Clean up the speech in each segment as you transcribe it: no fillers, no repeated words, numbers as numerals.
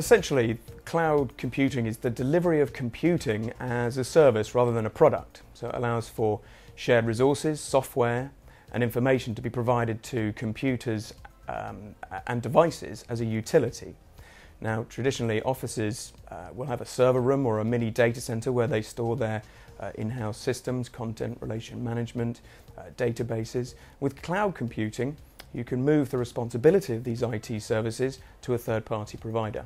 Essentially, cloud computing is the delivery of computing as a service rather than a product. So it allows for shared resources, software, and information to be provided to computers and devices as a utility. Now, traditionally, offices will have a server room or a mini data center where they store their in-house systems, content relation management, databases. With cloud computing, you can move the responsibility of these IT services to a third-party provider.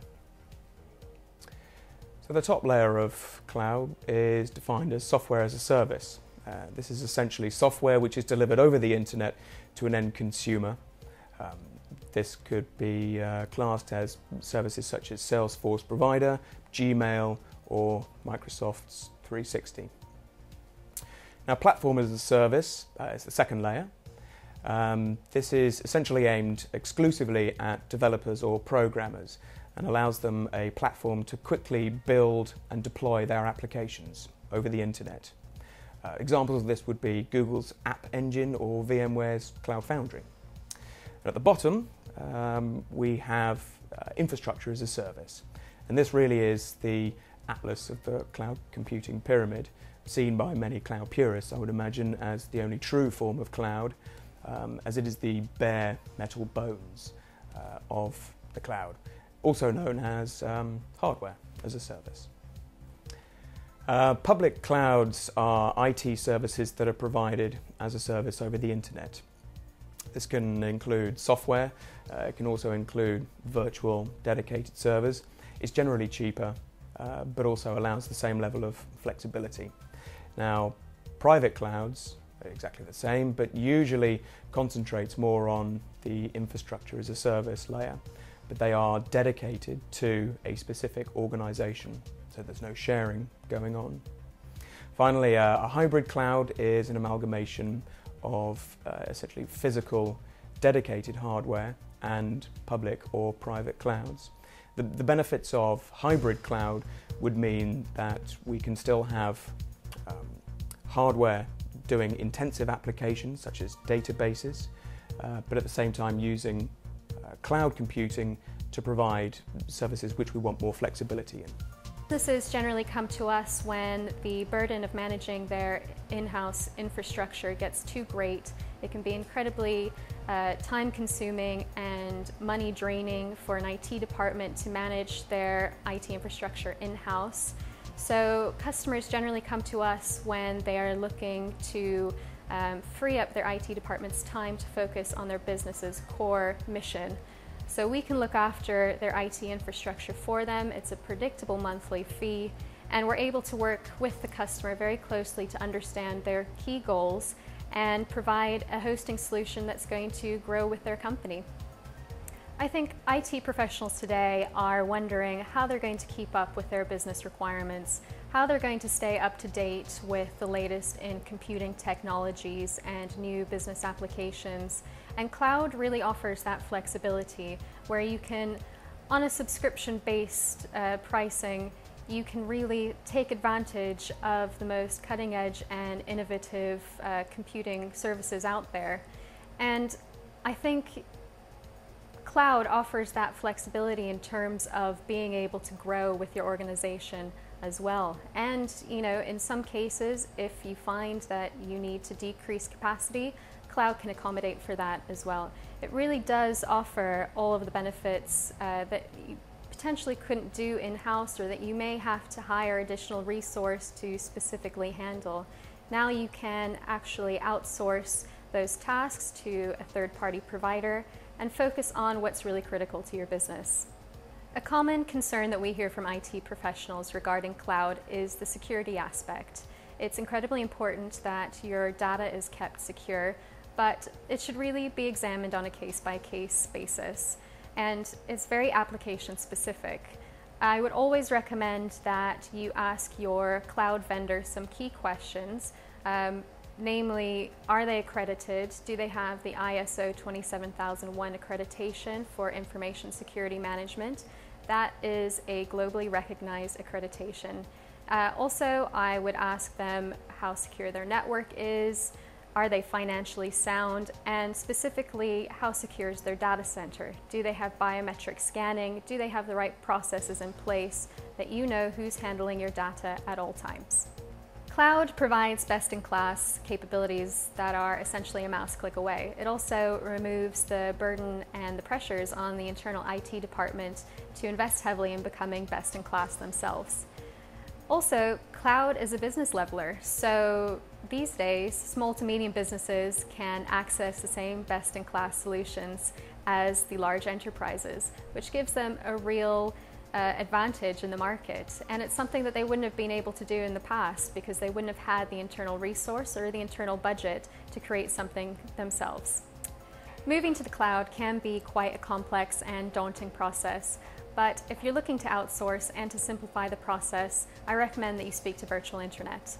So the top layer of cloud is defined as software as a service. This is essentially software which is delivered over the internet to an end consumer. This could be classed as services such as Salesforce Provider, Gmail, or Microsoft's 360. Now, platform as a service is the second layer. This is essentially aimed exclusively at developers or programmers and allows them a platform to quickly build and deploy their applications over the internet. Examples of this would be Google's App Engine or VMware's Cloud Foundry. And at the bottom, we have infrastructure as a service. And this really is the atlas of the cloud computing pyramid, seen by many cloud purists, I would imagine, as the only true form of cloud, as it is the bare metal bones of the cloud, also known as hardware as a service. Public clouds are IT services that are provided as a service over the internet. This can include software, it can also include virtual dedicated servers. It's generally cheaper, but also allows the same level of flexibility. Now, private clouds are exactly the same, but usually concentrates more on the infrastructure as a service layer, but they are dedicated to a specific organization, so there's no sharing going on. Finally, a hybrid cloud is an amalgamation of essentially physical dedicated hardware and public or private clouds. The benefits of hybrid cloud would mean that we can still have hardware doing intensive applications such as databases, but at the same time using cloud computing to provide services which we want more flexibility in. Businesses generally come to us when the burden of managing their in-house infrastructure gets too great. It can be incredibly time-consuming and money-draining for an IT department to manage their IT infrastructure in-house. So customers generally come to us when they are looking to free up their IT department's time to focus on their business's core mission. So we can look after their IT infrastructure for them. It's a predictable monthly fee, and we're able to work with the customer very closely to understand their key goals and provide a hosting solution that's going to grow with their company. I think IT professionals today are wondering how they're going to keep up with their business requirements, how they're going to stay up to date with the latest in computing technologies and new business applications. And cloud really offers that flexibility where you can, on a subscription-based pricing, you can really take advantage of the most cutting-edge and innovative computing services out there. And I think cloud offers that flexibility in terms of being able to grow with your organization as well. And in some cases, if you find that you need to decrease capacity, cloud can accommodate for that as well. It really does offer all of the benefits that you potentially couldn't do in-house, or that you may have to hire additional resource to specifically handle. Now you can actually outsource those tasks to a third-party provider and focus on what's really critical to your business. A common concern that we hear from IT professionals regarding cloud is the security aspect. It's incredibly important that your data is kept secure, but it should really be examined on a case-by-case basis, and it's very application specific. I would always recommend that you ask your cloud vendor some key questions. Namely, are they accredited? Do they have the ISO 27001 accreditation for information security management? That is a globally recognized accreditation. Also, I would ask them how secure their network is, Are they financially sound? And specifically, how secure is their data center? Do they have biometric scanning? Do they have the right processes in place that you know who's handling your data at all times? Cloud provides best-in-class capabilities that are essentially a mouse click away. It also removes the burden and the pressures on the internal IT department to invest heavily in becoming best-in-class themselves. Also, cloud is a business leveler, so these days, small to medium businesses can access the same best-in-class solutions as the large enterprises, which gives them a real advantage in the market, and it's something that they wouldn't have been able to do in the past because they wouldn't have had the internal resource or the internal budget to create something themselves. Moving to the cloud can be quite a complex and daunting process, but if you're looking to outsource and to simplify the process, I recommend that you speak to Virtual Internet.